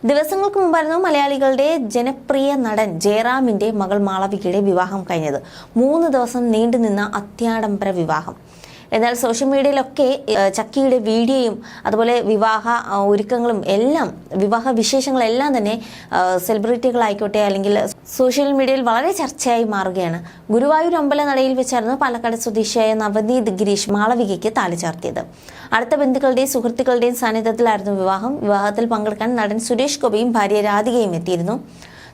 ദിവസങ്ങൾക്ക് മുമ്പായിരുന്നു മലയാളികളുടെ ജനപ്രിയ നടൻ ജയറാമിന്റെ മകൾ മാളവികയുടെ വിവാഹം കഴിഞ്ഞത്. 3 ദിവസം നീണ്ടുനിന്ന അത്യാഡംബര വിവാഹം. എന്നാൽ സോഷ്യൽ മീഡിയയിലൊക്കെ ചക്കിയുടെ വീഡിയോയും അതുപോലെ വിവാഹ ഒരുക്കങ്ങളും എല്ലാം, വിവാഹ വിശേഷങ്ങളെല്ലാം തന്നെ സെലിബ്രിറ്റികളായിക്കോട്ടെ അല്ലെങ്കിൽ സോഷ്യൽ മീഡിയയിൽ വളരെ ചർച്ചയായി മാറുകയാണ്. ഗുരുവായൂർ അമ്പലനടയിൽ വെച്ചായിരുന്നു പാലക്കാട് സ്വദേശിയായ നവനീത് ഗിരീഷ് മാളവികയ്ക്ക് താലി ചാർത്തിയത്. അടുത്ത ബന്ധുക്കളുടെയും സുഹൃത്തുക്കളുടെയും സാന്നിധ്യത്തിലായിരുന്നു വിവാഹം. വിവാഹത്തിൽ പങ്കെടുക്കാൻ നടൻ സുരേഷ് ഗോപിയും ഭാര്യ രാധികയും എത്തിയിരുന്നു.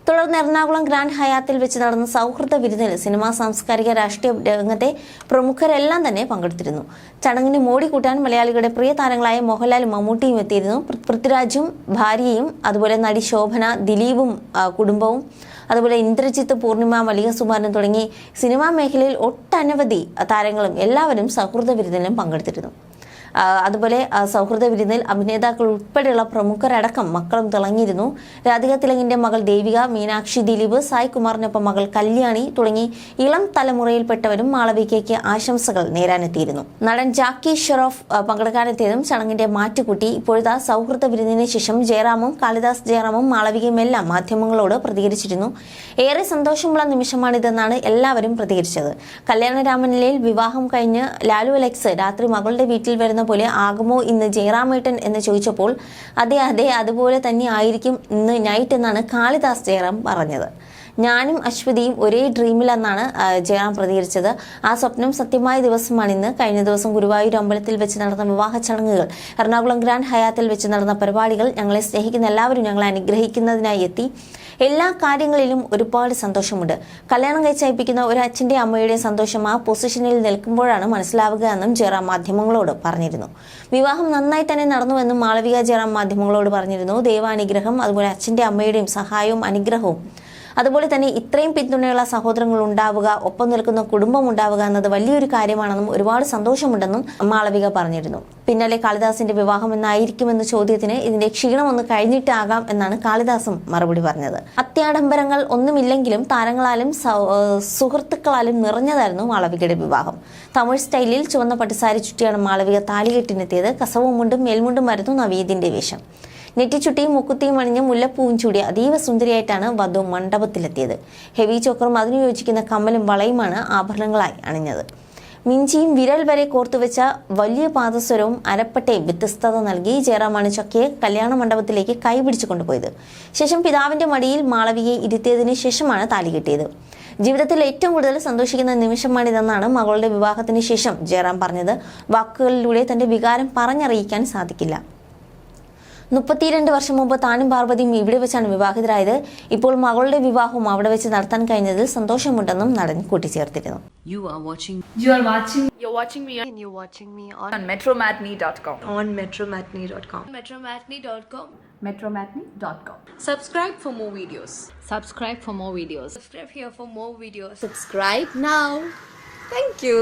തുടർന്ന് എറണാകുളം ഗ്രാൻഡ് ഹയാത്തിൽ വെച്ച് നടന്ന സൗഹൃദ വിരുന്നിൽ സിനിമാ, സാംസ്കാരിക, രാഷ്ട്രീയ രംഗത്തെ പ്രമുഖരെല്ലാം തന്നെ പങ്കെടുത്തിരുന്നു. ചടങ്ങിന് മോടി കൂട്ടാൻ മലയാളികളുടെ പ്രിയ താരങ്ങളായ മോഹൻലാലും മമ്മൂട്ടിയും എത്തിയിരുന്നു. പൃഥ്വിരാജും ഭാര്യയും അതുപോലെ നടി ശോഭന, ദിലീപും കുടുംബവും അതുപോലെ ഇന്ദ്രജിത്ത്, പൂർണിമ, മല്ലിക സുമാരൻ തുടങ്ങി സിനിമാ മേഖലയിൽ ഒട്ടനവധി താരങ്ങളും എല്ലാവരും സൗഹൃദ വിരുന്നിലും പങ്കെടുത്തിരുന്നു. അതുപോലെ സൗഹൃദ വിരുന്നിൽ അഭിനേതാക്കൾ ഉൾപ്പെടെയുള്ള പ്രമുഖരടക്കം മക്കളും തിളങ്ങിയിരുന്നു. രാധിക തിലകിന്റെ മകൾ ദേവിക, മീനാക്ഷി, ദിലീപ്, സായ് കുമാറിനൊപ്പം മകൾ കല്യാണി തുടങ്ങി ഇളം തലമുറയിൽപ്പെട്ടവരും മാളവികയ്ക്ക് ആശംസകൾ നേരാനെത്തിയിരുന്നു. നടൻ ജാക്കി ഷെറോഫ് പങ്കെടുക്കാനെത്തിയതും ചടങ്ങിന്റെ മാറ്റുകൂട്ടി. ഇപ്പോഴത്തെ സൗഹൃദ വിരുന്നിന് ശേഷം ജയറാമും കാളിദാസ് ജയറാമും മാളവികയും എല്ലാം മാധ്യമങ്ങളോട് പ്രതികരിച്ചിരുന്നു. ഏറെ സന്തോഷമുള്ള നിമിഷമാണിതെന്നാണ് എല്ലാവരും പ്രതികരിച്ചത്. കല്യാണരാമനിലയിൽ വിവാഹം കഴിഞ്ഞ് ലാലു അലക്സ് രാത്രി മകളുടെ വീട്ടിൽ വരുന്ന പോലെ ആകുമോ ഇന്ന് ജയറാമേട്ടൻ എന്ന് ചോദിച്ചപ്പോൾ അതെ അതുപോലെ തന്നെ ആയിരിക്കും ഇന്ന് നൈറ്റ് എന്നാണ് കാളിദാസ് ജയറാം പറഞ്ഞത്. ഞാനും അശ്വതിയും ഒരേ ഡ്രീമിലെന്നാണ് ജയറാം പ്രതികരിച്ചത്. ആ സ്വപ്നം സത്യമായ ദിവസമാണിന്ന്. കഴിഞ്ഞ ദിവസം ഗുരുവായൂർ അമ്പലത്തിൽ വെച്ച് നടന്ന വിവാഹ ചടങ്ങുകൾ, എറണാകുളം ഗ്രാൻഡ് ഹയാത്തിൽ വെച്ച് നടന്ന പരിപാടികൾ, ഞങ്ങളെ സ്നേഹിക്കുന്ന എല്ലാവരും ഞങ്ങളെ അനുഗ്രഹിക്കുന്നതിനായി എത്തി. എല്ലാ കാര്യങ്ങളിലും ഒരുപാട് സന്തോഷമുണ്ട്. കല്യാണം കഴിച്ചയപ്പിക്കുന്ന ഒരു അച്ഛൻ്റെ അമ്മയുടെ സന്തോഷം ആ പൊസിഷനിൽ നിൽക്കുമ്പോഴാണ് മനസ്സിലാവുക എന്നും ജയറാം മാധ്യമങ്ങളോട് പറഞ്ഞിരുന്നു. വിവാഹം നന്നായി തന്നെ നടന്നുവെന്നും മാളവിക ജയറാം മാധ്യമങ്ങളോട് പറഞ്ഞിരുന്നു. ദൈവാനുഗ്രഹം, അതുപോലെ അച്ഛൻ്റെ അമ്മയുടെയും സഹായവും അനുഗ്രഹവും, അതുപോലെ തന്നെ ഇത്രയും പിന്തുണയുള്ള സഹോദരങ്ങൾ ഉണ്ടാവുക, ഒപ്പം നിൽക്കുന്ന കുടുംബം ഉണ്ടാവുക എന്നത് വലിയൊരു കാര്യമാണെന്നും ഒരുപാട് സന്തോഷമുണ്ടെന്നും മാളവിക പറഞ്ഞിരുന്നു. പിന്നാലെ കാളിദാസിന്റെ വിവാഹം എന്നായിരിക്കുമെന്ന ചോദ്യത്തിന് ഇതിന്റെ ക്ഷീണമൊന്ന് കഴിഞ്ഞിട്ടാകാം എന്നാണ് കാളിദാസും മറുപടി പറഞ്ഞത്. അത്യാഡംബരങ്ങൾ ഒന്നുമില്ലെങ്കിലും താരങ്ങളാലും സുഹൃത്തുക്കളാലും നിറഞ്ഞതായിരുന്നു മാളവികയുടെ വിവാഹം. തമിഴ് സ്റ്റൈലിൽ ചുവന്ന പട്ടുസാരി ചുറ്റിയാണ് മാളവിക താലികെട്ടിനെത്തിയത്. കസവും മുണ്ടും മേൽമുണ്ടുമായിരുന്നു നവീദിന്റെ വേഷം. നെറ്റിച്ചുട്ടിയും മുക്കുത്തിയും അണിഞ്ഞ് മുല്ലപ്പൂവും ചൂടി അതീവ സുന്ദരിയായിട്ടാണ് വധു മണ്ഡപത്തിലെത്തിയത്. ഹെവി ചോക്കറും അതിനു യോജിക്കുന്ന കമ്മലും വളയുമാണ് ആഭരണങ്ങളായി അണിഞ്ഞത്. മിഞ്ചിയും വിരൽ വരെ കോർത്തുവെച്ച വലിയ പാദസ്വരവും അരപ്പട്ടയും വ്യത്യസ്തത നൽകി. ജയറാമാണ് ചക്കയെ കല്യാണ മണ്ഡപത്തിലേക്ക് കൈപിടിച്ചു കൊണ്ടുപോയത്. ശേഷം പിതാവിന്റെ മടിയിൽ മാളവികയെ ഇരുത്തിയതിനു ശേഷമാണ് താലി കെട്ടിയത്. ജീവിതത്തിൽ ഏറ്റവും കൂടുതൽ സന്തോഷിക്കുന്ന നിമിഷമാണിതെന്നാണ് മകളുടെ വിവാഹത്തിന് ശേഷം ജയറാം പറഞ്ഞത്. വാക്കുകളിലൂടെ തന്റെ വികാരം പറഞ്ഞറിയിക്കാൻ സാധിക്കില്ല. 32 വർഷം മുമ്പ് താനും പാർവതിയും ഇവിടെ വെച്ചാണ് വിവാഹിതരായത്. ഇപ്പോൾ മകളുടെ വിവാഹവും അവിടെ വെച്ച് നടത്താൻ കഴിഞ്ഞതിൽ സന്തോഷമുണ്ടെന്നും നടൻ കൂട്ടിച്ചേർത്തിരുന്നു. You're watching me on metromatney.com. metromatney.com. Subscribe for more videos. Subscribe here for more videos. Subscribe here for more videos. Subscribe now. Thank you.